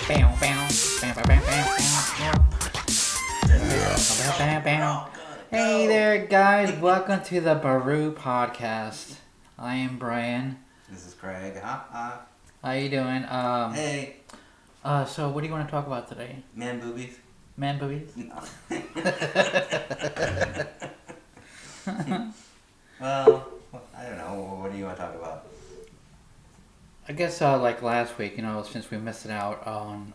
Bam, bam, bam, bam, bam, bam, bam, bam, bam. Hey there, guys. Welcome to the Boru Podcast. I am Brian. This is Craig. How you doing? Hey, So what do you want to talk about today? man boobies. Man boobies? No. Well, I don't know. What do you want to talk about? I guess like last week, since we missed it out on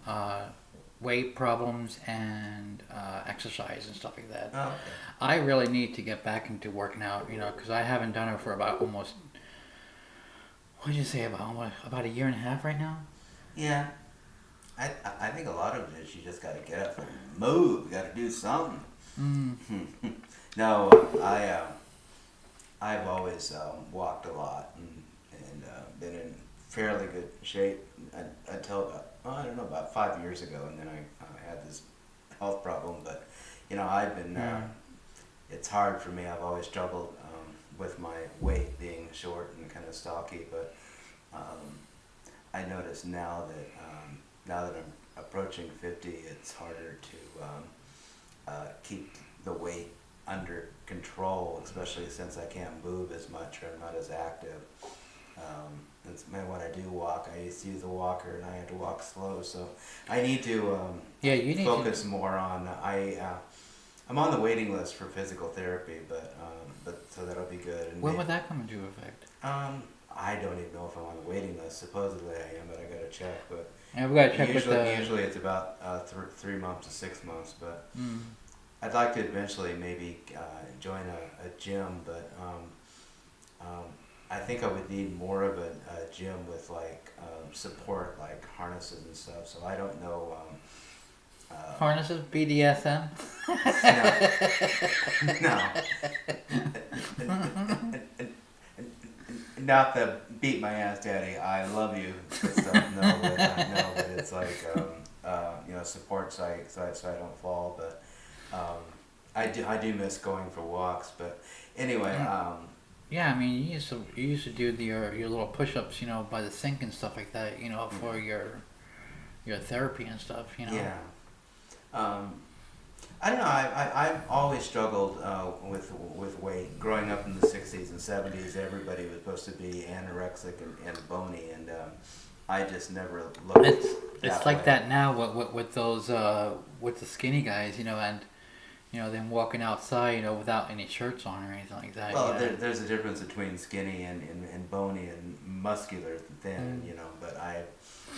weight problems and exercise and stuff like that. Oh, okay. I really need to get back into working out, because I haven't done it for about almost, what did you say, about a year and a half right now? Yeah. I think a lot of it is you just got to get up and move. You got to do something. No, I've always walked a lot and been in fairly good shape until about 5 years ago, and then I had this health problem. But I've been. It's hard for me. I've always struggled with my weight being short and kind of stocky, but I notice now that I'm approaching 50, it's harder to keep the weight under control, especially since I can't move as much or I'm not as active. When I do walk, I used to use a walker and I had to walk slow, so I need to you need focus more on. I'm on the waiting list for physical therapy, but so that'll be good. And when would that come into effect? I don't even know if I'm on the waiting list. Supposedly I am, but I gotta check. But Yeah, we gotta check usually it's about 3 months to 6 months. But Mm. I'd like to eventually maybe join a gym, but I think I would need more of a gym with support, like harnesses and stuff. So I don't know. Harnesses, BDSM. No. Not the beat my ass, daddy. I love you. Stuff. No, but it's like support so I don't fall. But I do miss going for walks. But anyway. Yeah, I mean, you used to do your little push-ups, by the sink and stuff like that, for your therapy and stuff, Yeah. I don't know. I've always struggled with weight. Growing up in the 60s and 70s, everybody was supposed to be anorexic and bony, and I just never looked. It's like that now with those with the skinny guys, and them walking outside, without any shirts on or anything like that. Well, there's a difference between skinny and bony and muscular and thin, but I've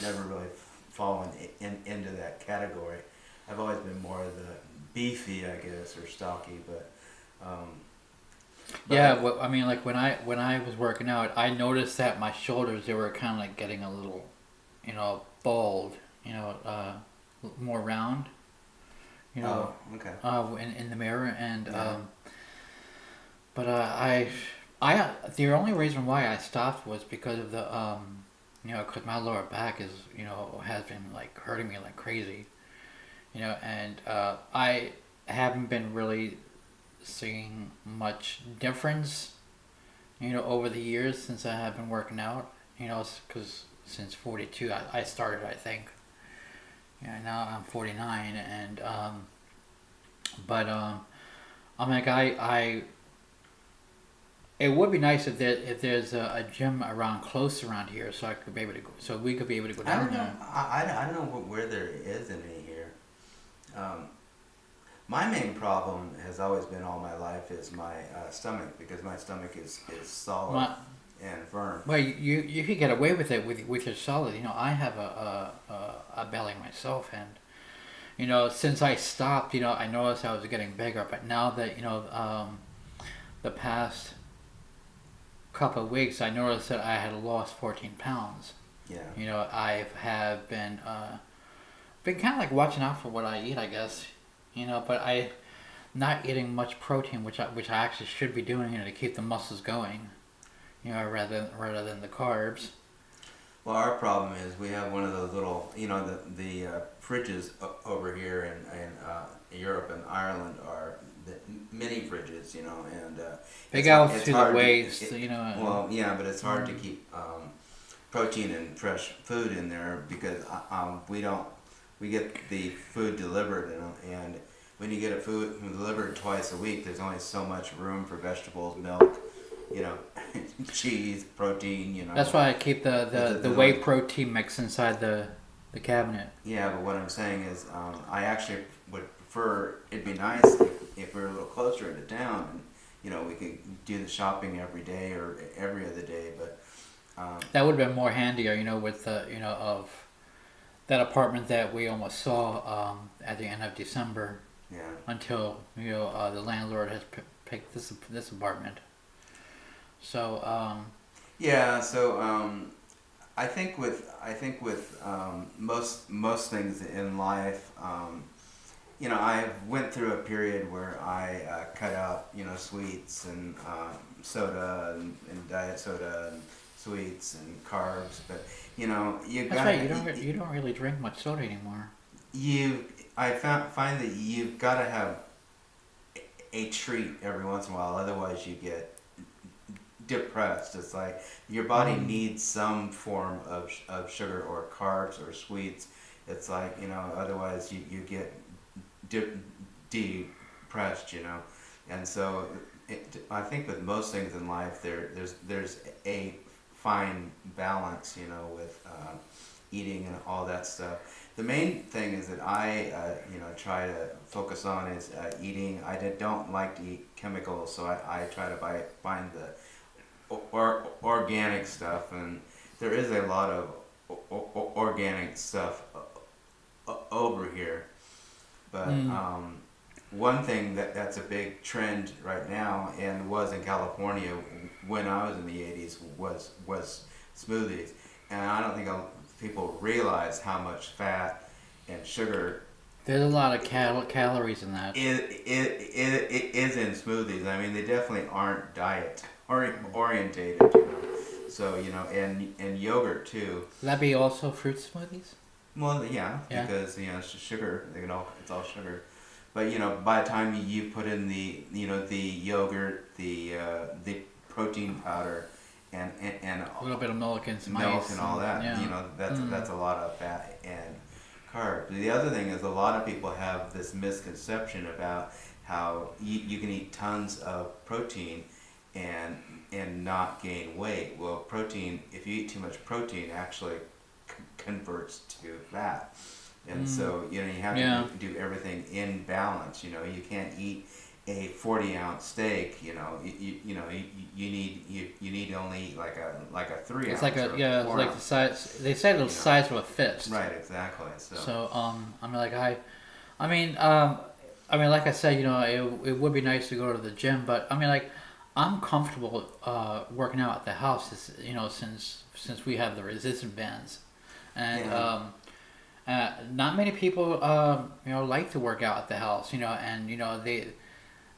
never really fallen into that category. I've always been more of the beefy, I guess, or stocky, but yeah. Well, I mean, like when I was working out, I noticed that my shoulders, they were kind of like getting a little, bald, more round. Okay. In the mirror, and Yeah. but the only reason why I stopped was because of the because my lower back is has been like hurting me like crazy, and I haven't been really seeing much difference, over the years since I have been working out, because since 42 I started, I think. Yeah, now I'm 49, and but I'm like it would be nice if there's a gym close around here, so we could be able to go I down don't know. there. I don't know where there is any here. My main problem has always been all my life is my stomach, because my stomach is solid and firm. Well, you could get away with it with your solid. I have a belly myself, and since I stopped, I noticed I was getting bigger. But now that the past couple of weeks, I noticed that I had lost 14 pounds. Yeah. I have been kind of like watching out for what I eat, I guess. But I not eating much protein, which I actually should be doing, to keep the muscles going. Rather than the carbs. Well, our problem is we have one of those little, the fridges over here in Europe and Ireland are the mini fridges, and They it's go hard- it's through the hard to- waste, Well, yeah, but it's hard to keep protein and fresh food in there because we don't we get the food delivered, and when you get a food delivered twice a week, there's only so much room for vegetables, milk, you know, cheese, protein, you know. That's why I keep the There's whey only, protein mix inside the cabinet. yeah, but what I'm saying is, I actually would prefer. It'd be nice if we were a little closer into town, and you know, we could do the shopping every day or every other day. But That would have been more handier, with the of that apartment that we almost saw at the end of December yeah, until the landlord has picked this apartment. So yeah. So I think with most things in life, I went through a period where I cut out sweets and soda and diet soda and sweets and carbs, but you that's got right. You don't really drink much soda anymore. find that you've got to have a treat every once in a while, otherwise you get depressed. It's like your body needs some form of sugar or carbs or sweets. It's like, otherwise you get depressed, and so I think with most things in life there's a fine balance, with eating and all that stuff. The main thing is that I try to focus on is eating. Don't like to eat chemicals, so I try to find the organic stuff, and there is a lot of organic stuff over here. But one thing that's a big trend right now, and was in California when I was in the '80s, was smoothies, and I don't think people realize how much fat and sugar There's a lot of calories in that. is in smoothies. I mean, they definitely aren't diet orientated, So and yogurt too. Would that be also fruit smoothies? Well, yeah, Yeah. because it's just sugar. It's all sugar. But by the time you put in the yogurt, the protein powder, and A little bit of milk and some milk ice and all that, yeah. that's a lot of fat and carbs. The other thing is a lot of people have this misconception about how you can eat tons of protein and not gain weight. Well, protein, if you eat too much protein, actually converts to fat. And so you have Yeah. to do everything in balance. You can't eat a 40-ounce steak. You need only eat like a 3 It's ounce like or it's 4 like the ounce. size. They say the size of a fist. Right, exactly. So I mean, I mean, like I said, it would be nice to go to the gym, but I mean, like, I'm comfortable working out at the house. Since we have the resistance bands, and Yeah. not many people like to work out at the house. And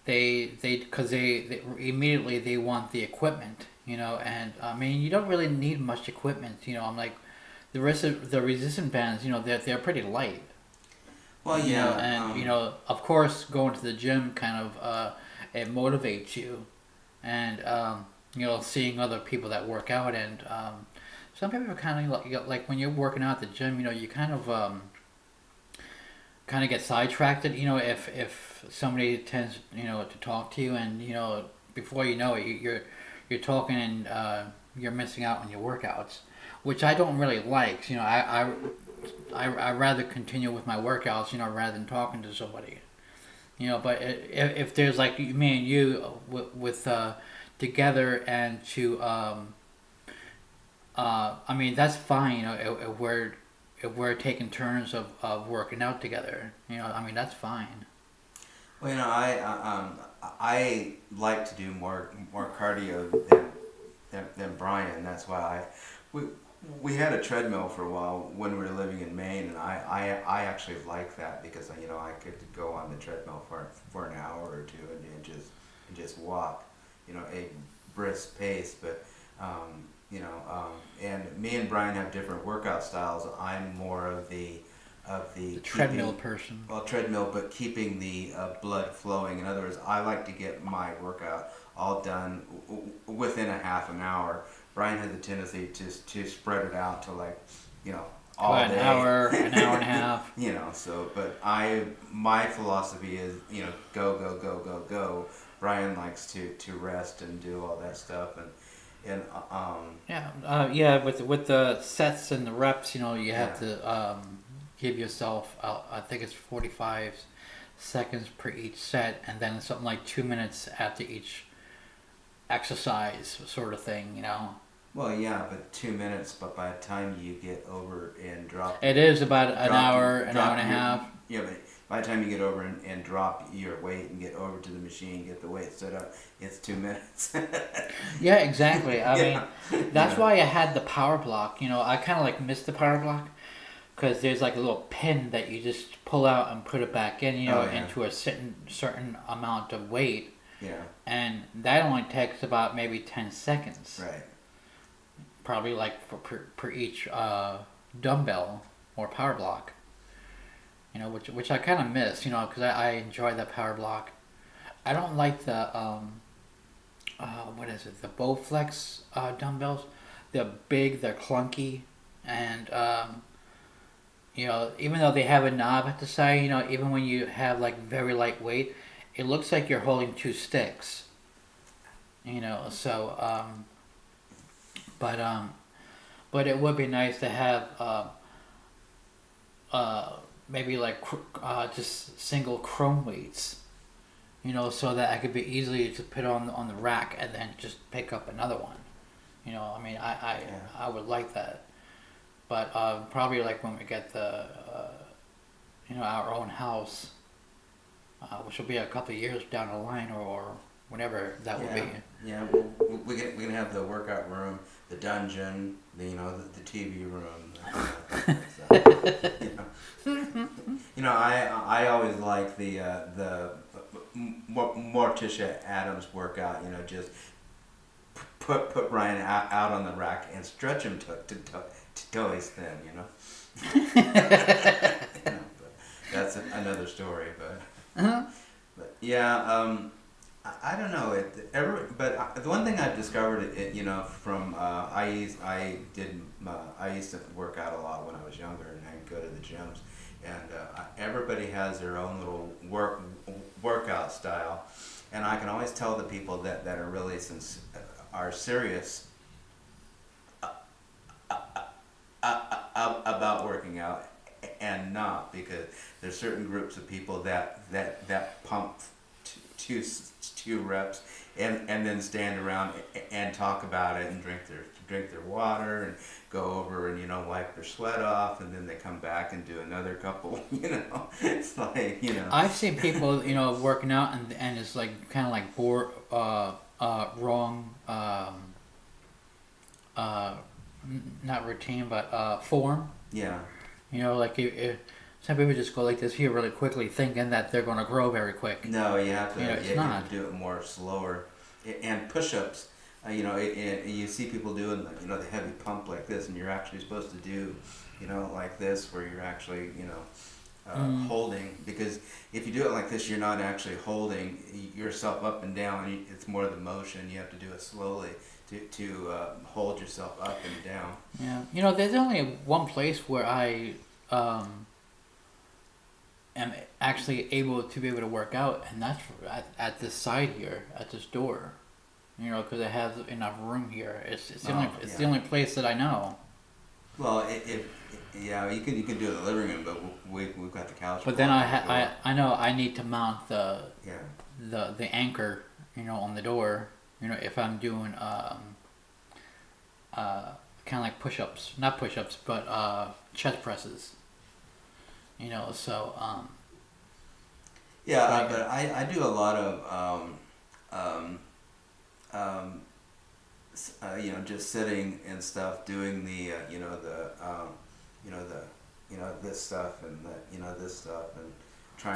because they immediately they want the equipment. And I mean, you don't really need much equipment. I'm like, the resistant bands. They're pretty light. Well, yeah. And of course, going to the gym kind of it motivates you, and seeing other people that work out, and some people are kind of like when you're working out at the gym, you kind of get sidetracked. If somebody tends to talk to you, and before you know it, you're talking, and you're missing out on your workouts, which I don't really like. I rather continue with my workouts, rather than talking to somebody. But if there's like me and you with together, and to I mean, that's fine. If we're taking turns of working out together, I mean, that's fine. Well, I like to do more cardio than Brian. That's why we had a treadmill for a while when we were living in Maine, and I actually like that because I could go on the treadmill for an hour or two and just walk, a brisk pace. But and me and Brian have different workout styles. I'm more of the Treadmill person. well, treadmill, but keeping the blood flowing. In other words, I like to get my workout all done within a half an hour. Brian has a tendency to spread it out to, like, all About day. an hour and a half. You know, so but my philosophy is, you know, go go go go go. Brian likes to rest and do all that stuff, and Yeah. With the sets and the reps, you have yeah, to give yourself. I think it's 45 seconds per each set, and then something like 2 minutes after each exercise, sort of thing. well, yeah, but 2 minutes. But by the time you get over and It is about an hour drop and a your half. yeah, but by the time you get over and drop your weight and get over to the machine, get the weight set up, it's 2 minutes. Yeah, exactly. I mean, Yeah, that's yeah. why I had the power block. I kind of like missed the power block because there's like a little pin that you just pull out and put it back in, Oh yeah, into a certain amount of weight, yeah, and that only takes about maybe 10 seconds, right. probably like per each dumbbell or power block. Which I kind of miss, because I enjoy that power block. I don't like the what is it? The Bowflex dumbbells. They're big, they're clunky, and even though they have a knob at the side, even when you have like very light weight, it looks like you're holding two sticks. So but but it would be nice to have maybe like just single chrome weights. So that I could be easily to put on the rack and then just pick up another one. I mean, Yeah, I would like that, but probably like when we get our own house, which will be a couple of years down the line, or whenever that will yeah, be. yeah. We can have the workout room, the dungeon, the TV room. So, I always like the Morticia Adams workout. Just put Ryan out on the rack and stretch him till he's thin. But that's another story. Uh-huh. But yeah, I don't know but the one thing I've discovered, from I used to work out a lot when I was younger, and I'd go to the gyms, and everybody has their own little workout style, and I can always tell the people that are really are serious about working out and not, because there's certain groups of people that pump two reps and then stand around and talk about it and drink their water and go over and wipe their sweat off, and then they come back and do another couple. It's like I've seen people, working out and it's like kind of like wrong, not routine, but form. yeah. Like some people just go like this here really quickly, thinking that they're going to grow very quick. No, you have to. It's You have not. to do it more slower, and push-ups. You see people doing the heavy pump like this, and you're actually supposed to do, like this, where you're actually holding. Because if you do it like this, you're not actually holding yourself up and down. It's more the motion. You have to do it slowly to hold yourself up and down. Yeah. There's only one place where I am actually able to be able to work out, and that's at this side here, at this door. Because it has enough room here. It's the only place that I know. Well, you can do it in the living room, but we've got the couch. But then I know I need to mount Yeah. the anchor, on the door. If I'm doing kind of like push-ups, not push-ups, but chest presses. So Yeah, but I do a lot of just sitting and stuff, doing the this stuff and this stuff, and trying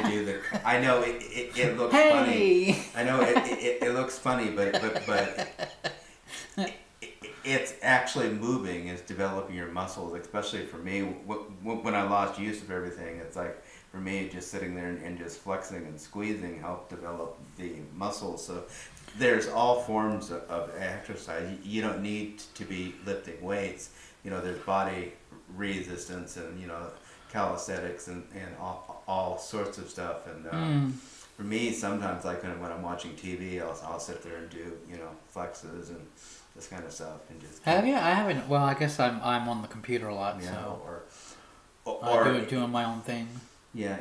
to do the. I know it looks funny. hey. I know it looks funny, but it's actually moving. It's developing your muscles, especially for me. When I lost use of everything, it's like, for me, just sitting there and just flexing and squeezing helped develop the muscles. So there's all forms of exercise. You don't need to be lifting weights, there's body resistance and calisthenics and all sorts of stuff. And for me, sometimes like when I'm watching TV, I'll sit there and do flexes and this kind of stuff and just Have you? I haven't. Well, I guess I'm on the computer a lot, yeah, so or doing my own thing. yeah,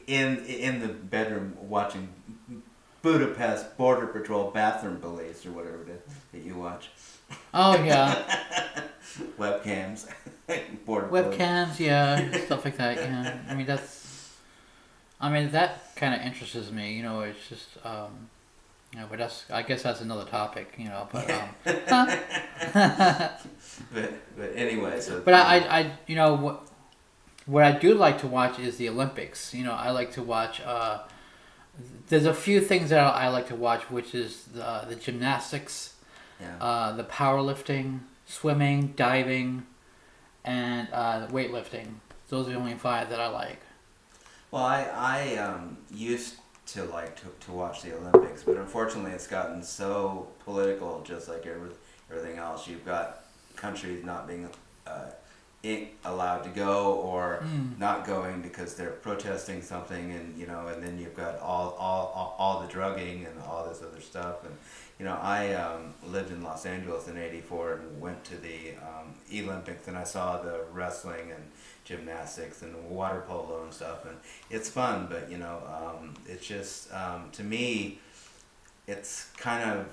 in the bedroom watching Budapest Border Patrol bathroom police or whatever it is that you watch. Oh yeah, Webcams, border webcams, yeah, stuff like that. Yeah, I mean that kind of interests me. It's just but I guess that's another topic. But but anyway, so but I what I do like to watch is the Olympics. I like to watch. There's a few things that I like to watch, which is the gymnastics, the powerlifting, swimming, diving, and weightlifting. Those are the only five that I like. Well, I used to like to watch the Olympics, but unfortunately it's gotten so political, just like everything else. You've got countries not being allowed to go or not going because they're protesting something, and and then you've got all the drugging and all this other stuff. And I lived in Los Angeles in '84 and went to the Olympics, and I saw the wrestling and gymnastics and water polo and stuff, and it's fun, but it's just to me it's kind of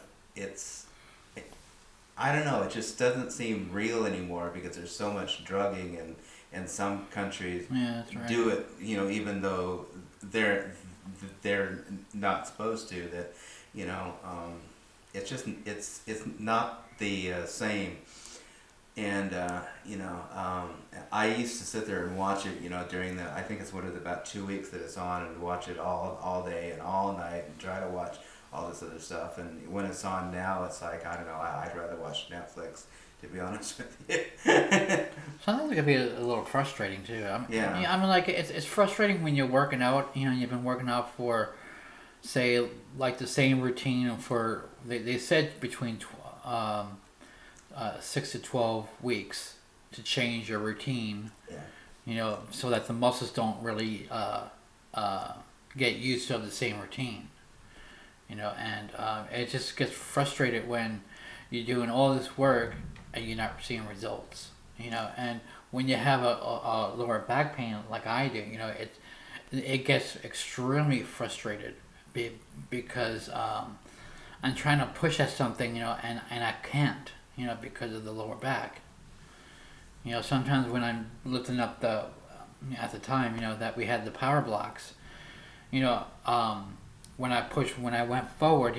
I don't know, it just doesn't seem real anymore because there's so much drugging, and some countries that's right. do it even though they're not supposed to, that it's just it's not the same. And I used to sit there and watch it, during I think it's about 2 weeks that it's on, and watch it all day and all night and try to watch all this other stuff. And when it's on now, it's like, I don't know, I'd rather watch Netflix, to be honest with you. Sometimes it can be a little frustrating too. Yeah. I mean, like it's frustrating when you're working out. You've been working out for, say, like the same routine for they said between 6 to 12 weeks to change your routine. Yeah. So that the muscles don't really get used to the same routine. And it just gets frustrated when you're doing all this work and you're not seeing results. And when you have a lower back pain like I do, it gets extremely frustrated because I'm trying to push at something, and I can't, because of the lower back. Sometimes when I'm lifting up at the time, that we had the power blocks, when I went forward,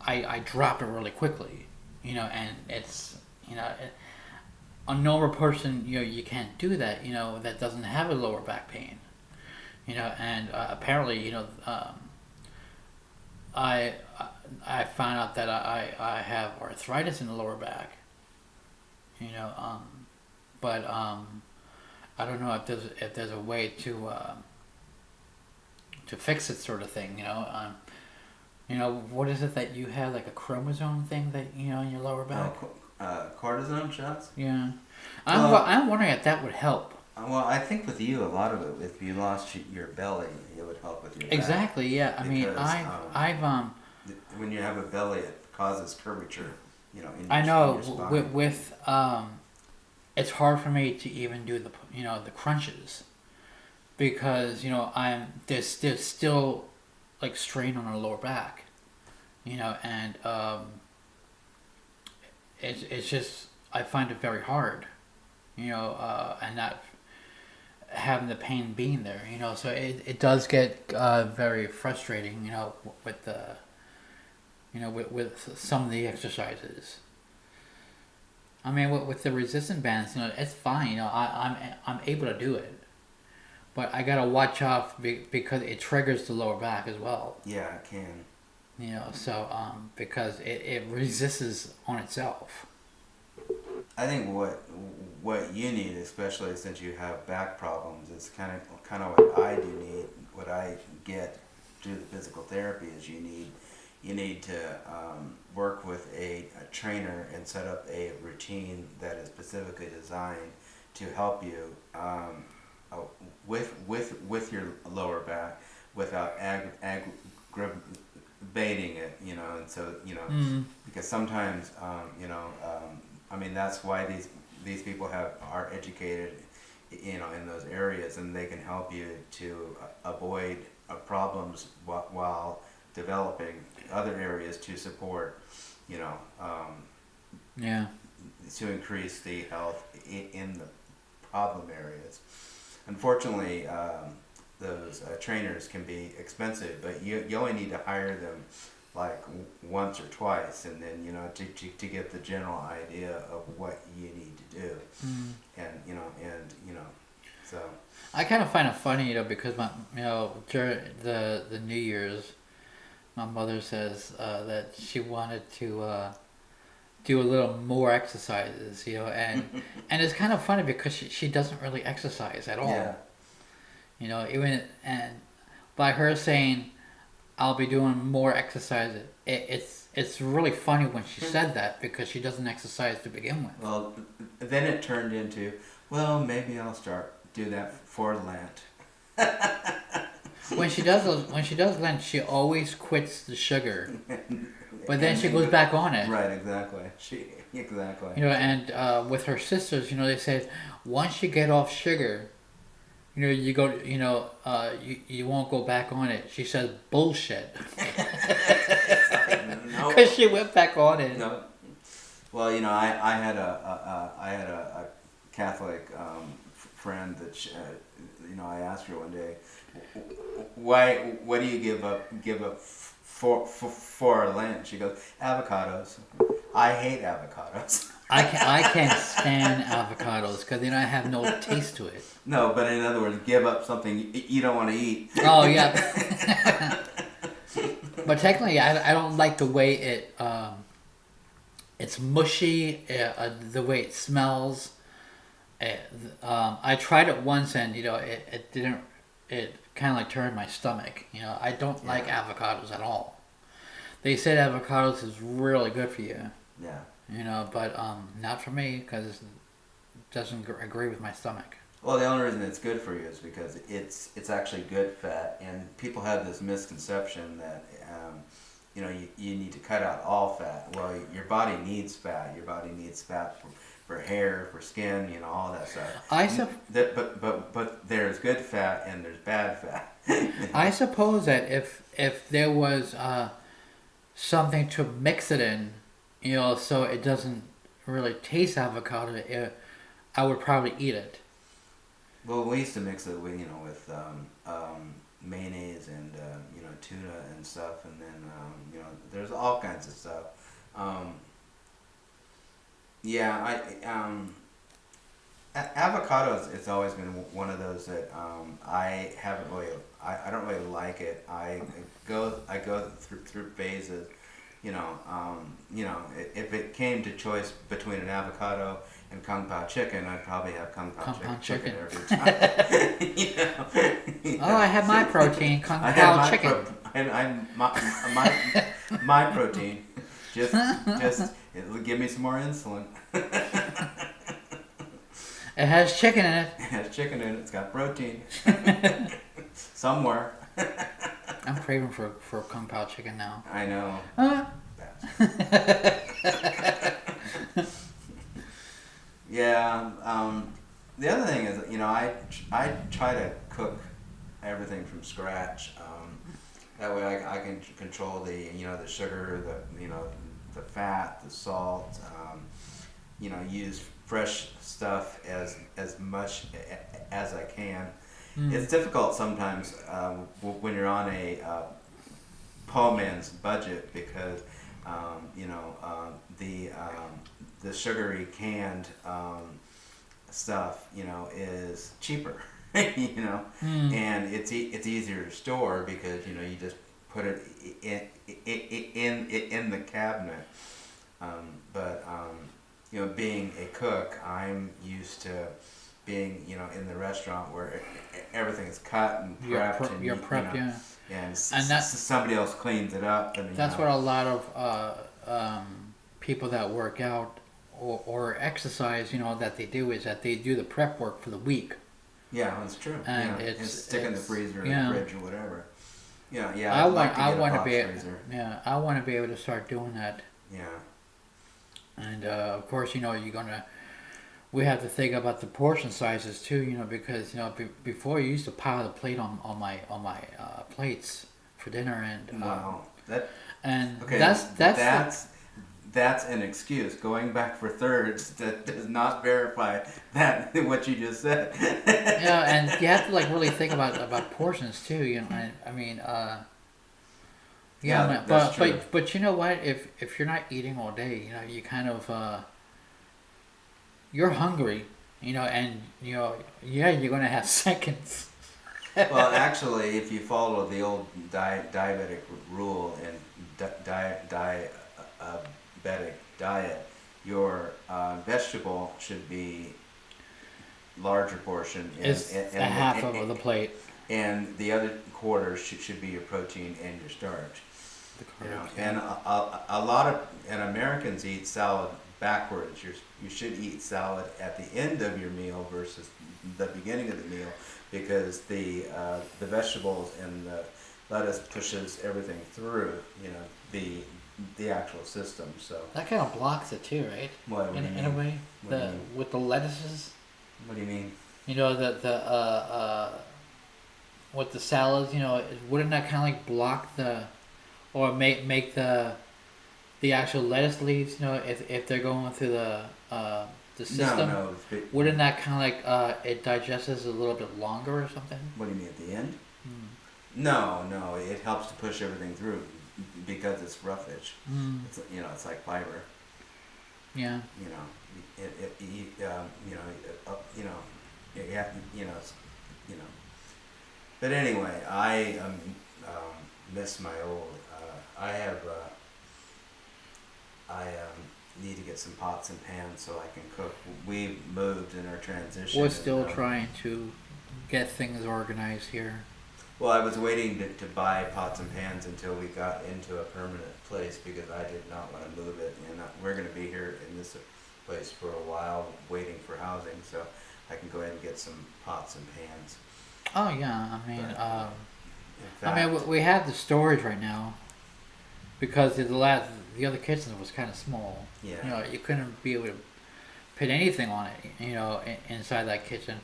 I dropped it really quickly, and it's, a normal person, you can't do that, that doesn't have a lower back pain, and apparently, I found out that I have arthritis in the lower back, but I don't know if there's a way to fix it, sort of thing. What is it that you have, like a chromosome thing that in your lower back? Cortisone shots. Yeah, I'm wondering if that would help. Well, I think with you, a lot of it, if you lost your belly, it would help with your back. Exactly. Yeah. I mean, I've when you have a belly, it causes curvature. In your, I know in your spine. with it's hard for me to even do the the crunches, because there's still like strain on our lower back, and it's just, I find it very hard, and not having the pain being there, so it does get very frustrating, with the with some of the exercises. I mean, with the resistance bands, it's fine. I'm able to do it, but I gotta watch off because it triggers the lower back as well. Yeah, it can. So because it resists on itself. I think what you need, especially since you have back problems, is kind of what I do need. What I get through the physical therapy is you need you need to work with a trainer and set up a routine that is specifically designed to help you uh, with your lower back without aggravating it, and so Mm. because sometimes I mean that's why these people are educated, in those areas, and they can help you to avoid problems while developing other areas to support, you know, um, Yeah. to increase the health in the problem areas. Unfortunately, those trainers can be expensive, but you only need to hire them like once or twice, and then to get the general idea of what you need to do, Mm. and so I kind of find it funny, because during the New Year's, my mother says that she wanted to do a little more exercises, and it's kind of funny because she doesn't really exercise at yeah. all, even and by her saying I'll be doing more exercise, it's really funny when she said that because she doesn't exercise to begin with. Well, then it turned into, well, maybe I'll start do that for Lent. When she does Lent, she always quits the sugar, but then she goes back on it. Right, exactly. Exactly. And with her sisters, they said once you get off sugar, you go, you won't go back on it. She says bullshit No. because she went back on it. No. Well, I had a Catholic friend that I asked her one day, why? What do you give up for Lent? She goes, avocados. I hate avocados. I can't stand avocados because I have no taste to it. No, but in other words, give up something you don't want to eat. Oh yeah. But technically, I don't like the way it's mushy, the way it smells. I tried it once and it didn't. It kind of like turned my stomach. I don't like avocados at all. They said avocados is really good for you. Yeah. But not for me because it doesn't agree with my stomach. Well, the only reason it's good for you is because it's actually good fat, and people have this misconception that you need to cut out all fat. Well, your body needs fat. Your body needs fat for hair, for skin, all that stuff. But there's good fat and there's bad fat. I suppose that if there was something to mix it in, so it doesn't really taste avocado, I would probably eat it. Well, we used to mix it with mayonnaise and tuna and stuff, and then there's all kinds of stuff. Avocados. It's always been one of those that I haven't really. I don't really like it. I go through phases. If it came to choice between an avocado and Kung Pao chicken, I'd probably have Kung Pao chicken every time. Oh, I have my protein, Kung I Pao have chicken. my protein. Just it'll give me some more insulin. It has chicken in it. It has chicken in it. It's got protein. Somewhere. I'm craving for Kung Pao chicken now. I know. Yeah. The other thing is, I try to cook everything from scratch. That way, I can control the the sugar, the fat, the salt. Use fresh stuff as much as I can. It's difficult sometimes when you're on a poor man's budget because the sugary canned stuff is cheaper, and it's easier to store because you just put it in the cabinet. But being a cook, I'm used to being, in the restaurant where everything is cut and prepped, and you're prepped, yeah. and And that's somebody else cleans it up, and that's what a lot of people that work out or exercise, that they do is that they do the prep work for the week. Yeah, that's true. And and stick in the freezer or yeah. the fridge or whatever. Yeah. I I'd like want to get a box to freezer. I want to be able to start doing that. Yeah. And of course, we have to think about the portion sizes too, because before you used to pile the plate on my plates for dinner, and Wow. Okay, that's an excuse. Going back for thirds that does not verify that what you just said. and you have to really think about portions too. That's true. But you know what? If you're not eating all day, you kind of you're hungry, and you're gonna have seconds. Well, actually, if you follow the old diabetic rule and diabetic diet, your vegetable should be larger portion, It's a half of the plate. and the other quarter should be your protein and your starch. The carbs, And a lot of Americans eat salad backwards. You should eat salad at the end of your meal versus the beginning of the meal, because the vegetables and the lettuce pushes everything through the actual system. So That kind of blocks it too, right? what do you mean? In a way, What do you mean? with the lettuces, What do you mean? the with the salads, wouldn't that kind of block or make the actual lettuce leaves, if they're going through the system? No. Wouldn't that kind of it digests a little bit longer or something? What do you mean at the end? Mm. No. It helps to push everything through because it's roughage. Mm. It's like fiber. Yeah. But anyway, I miss my old. I need to get some pots and pans so I can cook. We moved in our transition. We're still trying to get things organized here. Well, I was waiting to buy pots and pans until we got into a permanent place, because I did not want to move it, and we're going to be here in this place for a while waiting for housing, so I can go ahead and get some pots and pans. Oh yeah, Fact, we have the storage right now because the other kitchen was kind of small. Yeah. You couldn't be able to put anything on it. Inside that kitchen.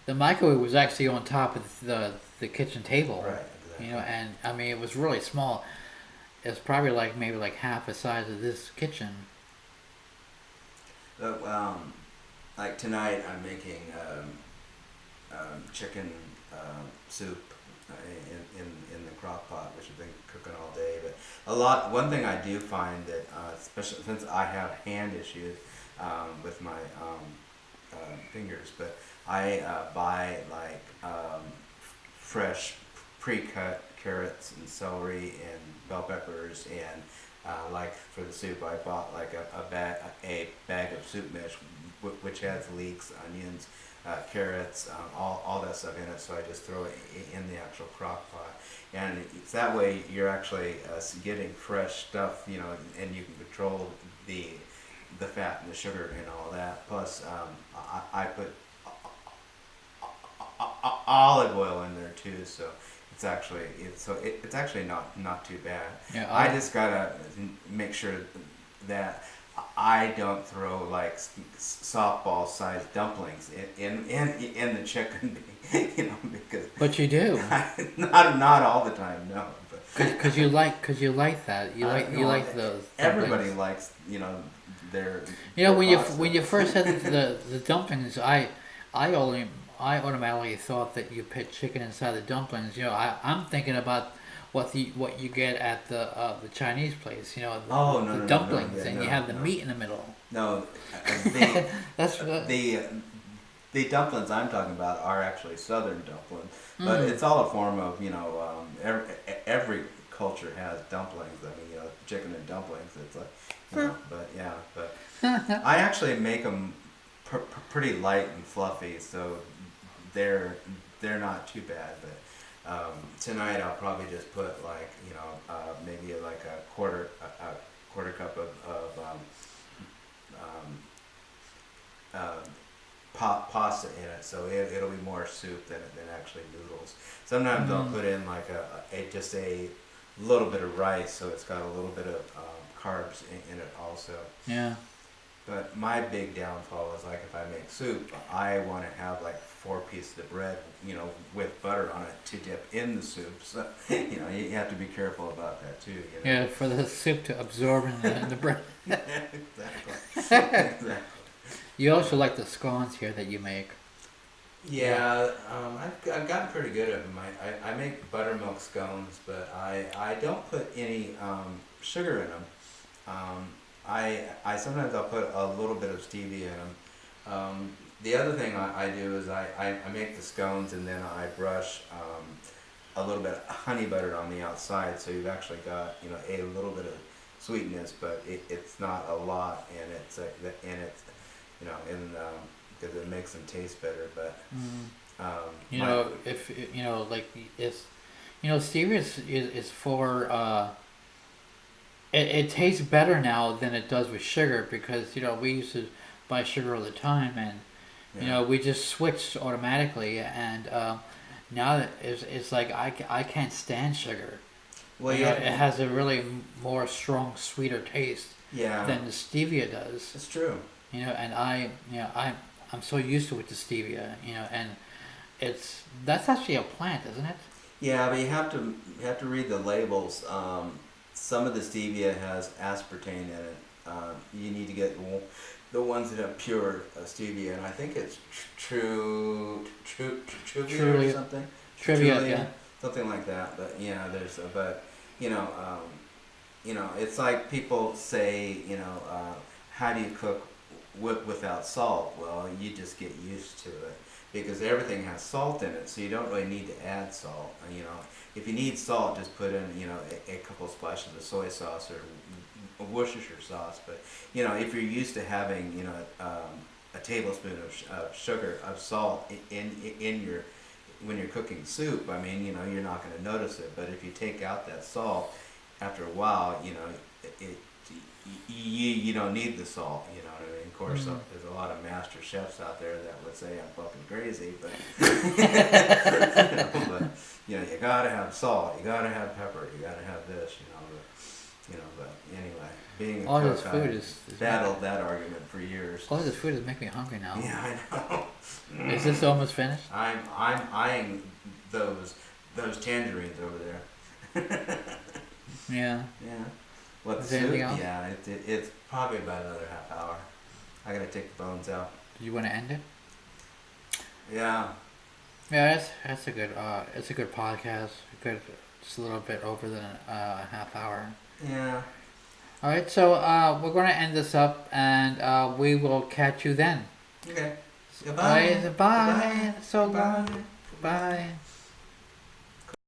The microwave was actually on top of the kitchen table. Right. Exactly. And it was really small. It's probably maybe half the size of this kitchen. Like tonight, I'm making chicken soup in the crock pot, which I've been cooking all day. But one thing I do find that, especially since I have hand issues with my fingers, but I buy fresh pre-cut carrots and celery and bell peppers, and for the soup I bought a bag of soup mix, which has leeks, onions, carrots, all that stuff in it. So I just throw it in the actual crock pot, and it's that way you're actually getting fresh stuff, and you can control the fat and the sugar and all that. Plus, I put olive oil in there too, so it's actually not too bad. Yeah, I just gotta make sure that I don't throw softball sized dumplings in the chicken, because. But you do. Not all the time, no. Because you like that. You like those. Everybody likes their. When you first said the dumplings, I automatically thought that you put chicken inside the dumplings. I'm thinking about what you get at the Chinese place. The dumplings, and you have the meat in the middle. No, That's the dumplings I'm talking about are actually Southern dumplings, but it's all a form of every culture has dumplings. Chicken and dumplings. It's but I actually make them pretty light and fluffy, so they're they're not too bad. But tonight I'll probably just put like maybe like a quarter cup of um, pasta in it, so it'll be more soup than actually noodles. Sometimes I'll put in like just a little bit of rice, so it's got a little bit of carbs in it also. Yeah. But my big downfall is like if I make soup, I want to have like 4 pieces of bread, with butter on it to dip in the soup. So you have to be careful about that too. Yeah, for the soup to absorb in the bread. Exactly. Exactly. You also like the scones here that you make. Yeah, I've gotten pretty good at them. I make buttermilk scones, but I don't put any sugar in them. I sometimes I'll put a little bit of stevia in them. The other thing I do is I make the scones and then I brush a little bit of honey butter on the outside, so you've actually got a little bit of sweetness, but it's not a lot, and it's because it makes them taste better. But if like it's stevia is for it tastes better now than it does with sugar, because we used to buy sugar all the time, and we just switched automatically, and now that it's like I can't stand sugar. Well, it has a really more strong, sweeter taste than the stevia does. It's true. And I'm so used to it, the stevia, and that's actually a plant, isn't it? Yeah, but you have to read the labels. Some of the stevia has aspartame in it. You need to get the ones that have pure stevia, and I think it's Truvia or something. Trivia, yeah. Something like that. But it's like people say, how do you cook without salt? Well, you just get used to it, because everything has salt in it, so you don't really need to add salt. If you need salt, just put in a couple splashes of soy sauce or Worcestershire sauce. But if you're used to having a tablespoon of salt in your when you're cooking soup, you're not going to notice it. But if you take out that salt, after a while, you don't need the salt. You know what I mean? Of course, there's a lot of master chefs out there that would say I'm fucking crazy, but you gotta have salt, you gotta have pepper, you gotta have this, But anyway, being a cook, I battled that argument for years. All this food is making me hungry now. Yeah, I know. Is this almost finished? I'm eyeing those tangerines over there. Yeah. Yeah. What, is there anything else? Yeah, it's probably about another half hour. I gotta take the bones out. Do you want to end it? Yeah. Yeah, that's a good it's a good podcast. Just a little bit over than a half hour. Yeah. All right, so we're gonna end this up, and we will catch you then. Okay. Goodbye. Bye. So long. Bye.